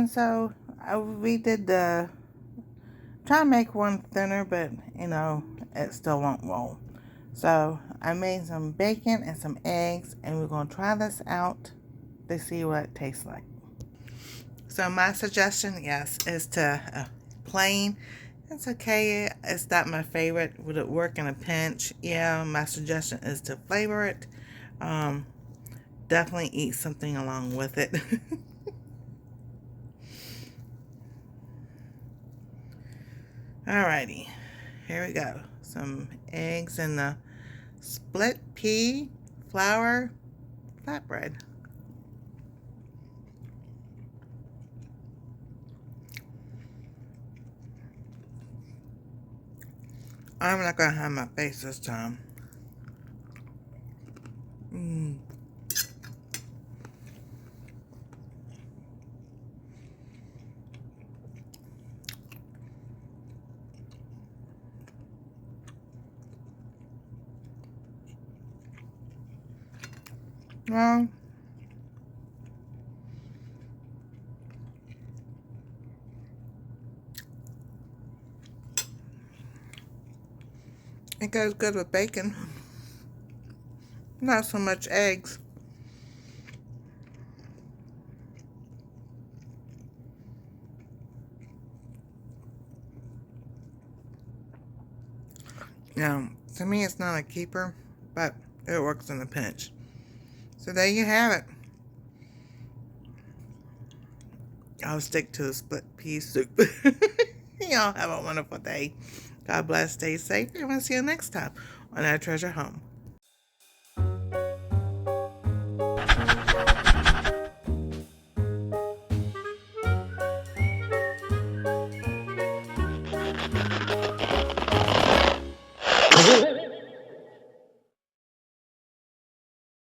And so we did try to make one thinner, but you know, it still won't roll. So I made some bacon and some eggs, and we're going to try this out to see what it tastes like. So my suggestion, yes, is to plain. It's okay. It's not my favorite. Would it work in a pinch? Yeah, my suggestion is to flavor it. Definitely eat something along with it. Alrighty, here we go. Some eggs and the split pea flour flatbread. I'm not gonna have my face this time. Well, it goes good with bacon. Not so much eggs. Now, to me, it's not a keeper, but it works in a pinch. So there you have it. I'll stick to the split pea soup. Y'all have a wonderful day. God bless, stay safe, and we'll see you next time on Our Treasure Home.